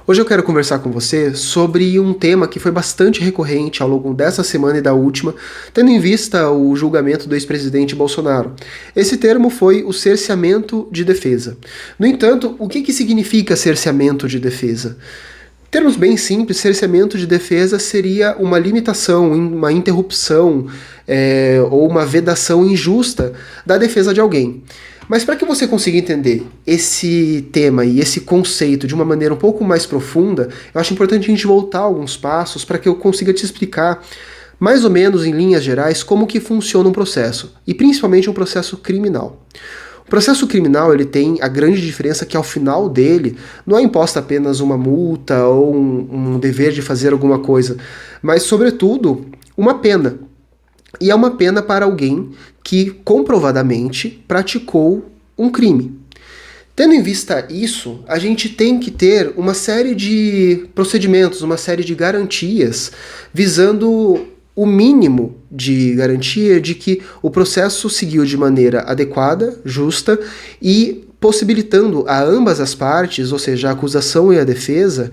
Hoje eu quero conversar com você sobre um tema que foi bastante recorrente ao longo dessa semana e da última, tendo em vista o julgamento do ex-presidente Bolsonaro. Esse termo foi o cerceamento de defesa. No entanto, o que significa cerceamento de defesa? Em termos bem simples, cerceamento de defesa seria uma limitação, uma interrupção ou uma vedação injusta da defesa de alguém. Mas para que você consiga entender esse tema e esse conceito de uma maneira um pouco mais profunda, eu acho importante a gente voltar alguns passos para que eu consiga te explicar, mais ou menos em linhas gerais, como que funciona um processo, e principalmente um processo criminal. O processo criminal ele tem a grande diferença que ao final dele não é imposta apenas uma multa ou um dever de fazer alguma coisa, mas sobretudo uma pena. E é uma pena para alguém que comprovadamente praticou um crime. Tendo em vista isso, a gente tem que ter uma série de procedimentos, uma série de garantias, visando o mínimo de garantia de que o processo seguiu de maneira adequada, justa e possibilitando a ambas as partes, ou seja, a acusação e a defesa,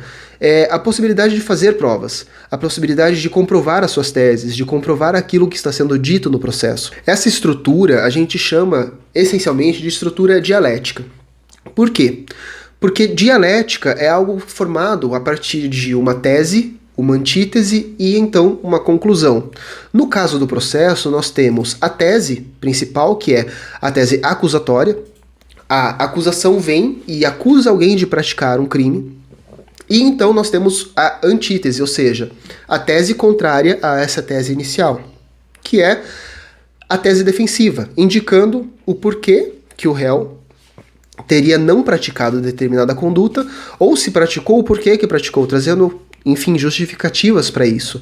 a possibilidade de fazer provas, a possibilidade de comprovar as suas teses, de comprovar aquilo que está sendo dito no processo. Essa estrutura a gente chama essencialmente de estrutura dialética. Por quê? Porque dialética é algo formado a partir de uma tese, uma antítese e então uma conclusão. No caso do processo, nós temos a tese principal, que é a tese acusatória. A acusação vem e acusa alguém de praticar um crime. E então nós temos a antítese, ou seja, a tese contrária a essa tese inicial, que é a tese defensiva, indicando o porquê que o réu teria não praticado determinada conduta, ou se praticou, o porquê que praticou, trazendo, enfim, justificativas para isso.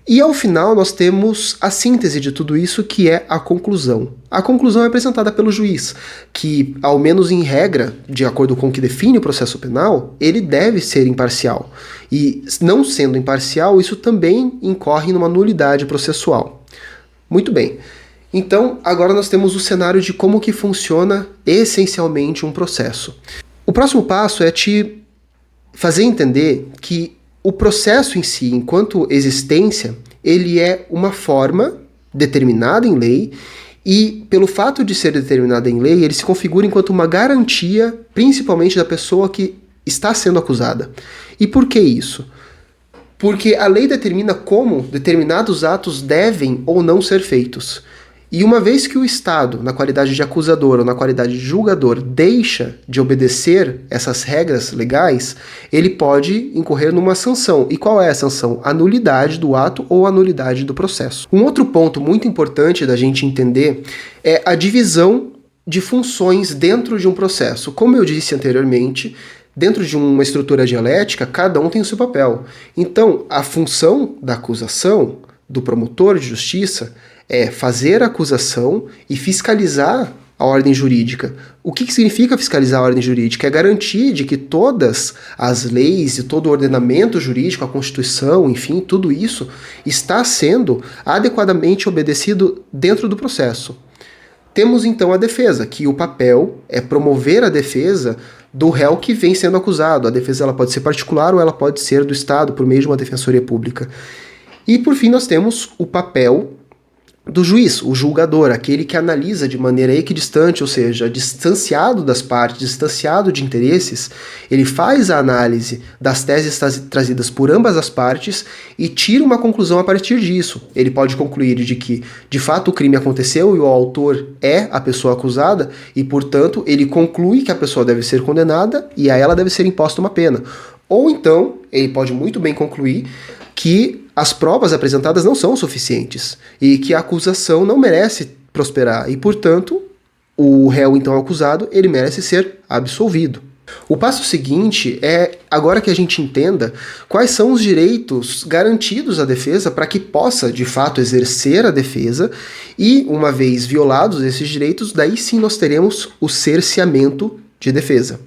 E ao final nós temos a síntese de tudo isso, que é a conclusão. A conclusão é apresentada pelo juiz, que, ao menos em regra, de acordo com o que define o processo penal, ele deve ser imparcial. E não sendo imparcial, isso também incorre numa nulidade processual. Muito bem. Então, agora nós temos o cenário de como que funciona essencialmente um processo. O próximo passo é te fazer entender que o processo em si, enquanto existência, ele é uma forma determinada em lei e, pelo fato de ser determinada em lei, ele se configura enquanto uma garantia, principalmente da pessoa que está sendo acusada. E por que isso? Porque a lei determina como determinados atos devem ou não ser feitos. E uma vez que o Estado, na qualidade de acusador ou na qualidade de julgador, deixa de obedecer essas regras legais, ele pode incorrer numa sanção. E qual é a sanção? A nulidade do ato ou a nulidade do processo. Um outro ponto muito importante da gente entender é a divisão de funções dentro de um processo. Como eu disse anteriormente, dentro de uma estrutura dialética, cada um tem o seu papel. Então, a função da acusação, do promotor de justiça, é fazer a acusação e fiscalizar a ordem jurídica. O que significa fiscalizar a ordem jurídica? É garantir de que todas as leis e todo o ordenamento jurídico, a Constituição, enfim, tudo isso está sendo adequadamente obedecido dentro do processo. Temos então a defesa, que o papel é promover a defesa do réu que vem sendo acusado. A defesa ela pode ser particular ou ela pode ser do Estado, por meio de uma defensoria pública. E por fim nós temos o papel do juiz, o julgador, aquele que analisa de maneira equidistante, ou seja, distanciado das partes, distanciado de interesses, ele faz a análise das teses trazidas por ambas as partes e tira uma conclusão a partir disso. Ele pode concluir de que, de fato, o crime aconteceu e o autor é a pessoa acusada e, portanto, ele conclui que a pessoa deve ser condenada e a ela deve ser imposta uma pena. Ou então, ele pode muito bem concluir que as provas apresentadas não são suficientes e que a acusação não merece prosperar e, portanto, o réu então acusado, ele merece ser absolvido. O passo seguinte é, agora que a gente entenda quais são os direitos garantidos à defesa para que possa, de fato, exercer a defesa e, uma vez violados esses direitos, daí sim nós teremos o cerceamento de defesa.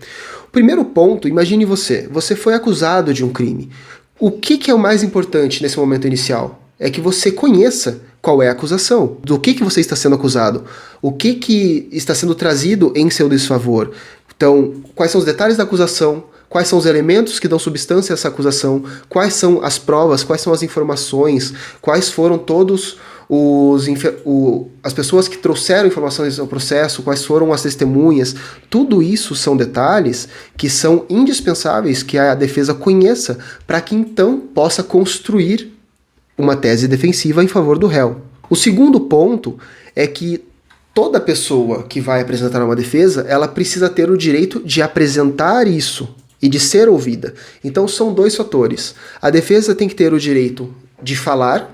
O primeiro ponto, imagine você foi acusado de um crime. O que é o mais importante nesse momento inicial? É que você conheça qual é a acusação, do que você está sendo acusado, o que está sendo trazido em seu desfavor. Então, quais são os detalhes da acusação, quais são os elementos que dão substância a essa acusação, quais são as provas, quais são as informações, quais foram todos as pessoas que trouxeram informações ao processo, quais foram as testemunhas. Tudo isso são detalhes que são indispensáveis que a defesa conheça para que então possa construir uma tese defensiva em favor do réu. O segundo ponto é que toda pessoa que vai apresentar uma defesa, ela precisa ter o direito de apresentar isso e de ser ouvida. Então são dois fatores. A defesa tem que ter o direito de falar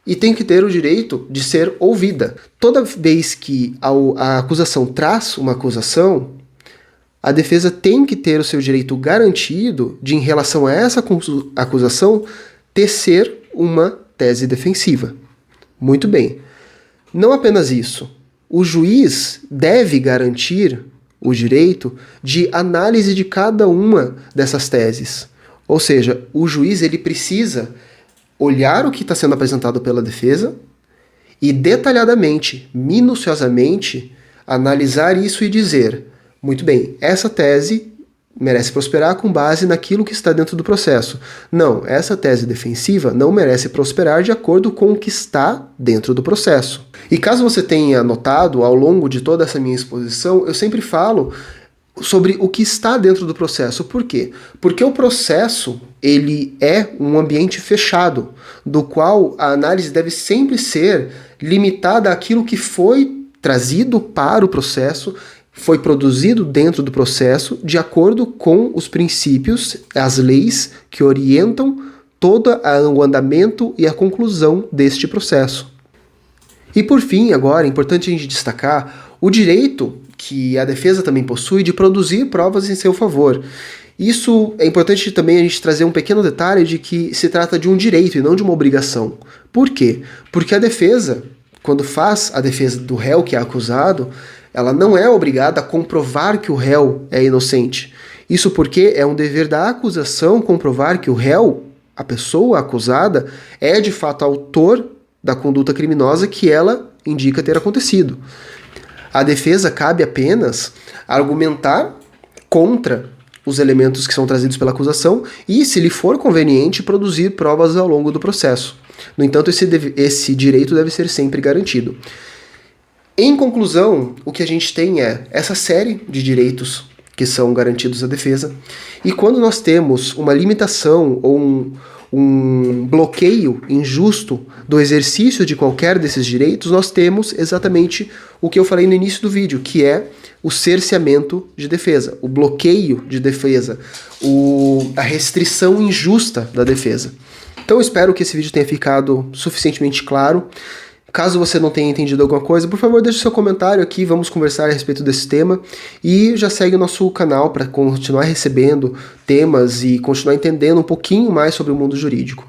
e tem que ter o direito de ser ouvida. Toda vez que a acusação traz uma acusação, a defesa tem que ter o seu direito garantido de, em relação a essa acusação, tecer uma tese defensiva. Muito bem. Não apenas isso. O juiz deve garantir o direito de análise de cada uma dessas teses. Ou seja, o juiz ele precisa olhar o que está sendo apresentado pela defesa e detalhadamente, minuciosamente, analisar isso e dizer: muito bem, essa tese merece prosperar com base naquilo que está dentro do processo. Não, essa tese defensiva não merece prosperar de acordo com o que está dentro do processo. E caso você tenha notado, ao longo de toda essa minha exposição, eu sempre falo sobre o que está dentro do processo. Por quê? Porque o processo, ele é um ambiente fechado, do qual a análise deve sempre ser limitada àquilo que foi trazido para o processo, foi produzido dentro do processo, de acordo com os princípios, as leis que orientam todo o andamento e a conclusão deste processo. E por fim, agora, é importante a gente destacar o direito que a defesa também possui de produzir provas em seu favor. Isso é importante também a gente trazer um pequeno detalhe de que se trata de um direito e não de uma obrigação. Por quê? Porque a defesa, quando faz a defesa do réu que é acusado, ela não é obrigada a comprovar que o réu é inocente. Isso porque é um dever da acusação comprovar que o réu, a pessoa acusada, é de fato autor da conduta criminosa que ela indica ter acontecido. A defesa cabe apenas argumentar contra os elementos que são trazidos pela acusação e, se lhe for conveniente, produzir provas ao longo do processo. No entanto, esse direito deve ser sempre garantido. Em conclusão, o que a gente tem é essa série de direitos que são garantidos à defesa, e quando nós temos uma limitação ou um bloqueio injusto do exercício de qualquer desses direitos, nós temos exatamente o que eu falei no início do vídeo, que é o cerceamento de defesa, o bloqueio de defesa, a restrição injusta da defesa. Então eu espero que esse vídeo tenha ficado suficientemente claro. Caso você não tenha entendido alguma coisa, por favor, deixe seu comentário aqui, vamos conversar a respeito desse tema. E já segue o nosso canal para continuar recebendo temas e continuar entendendo um pouquinho mais sobre o mundo jurídico.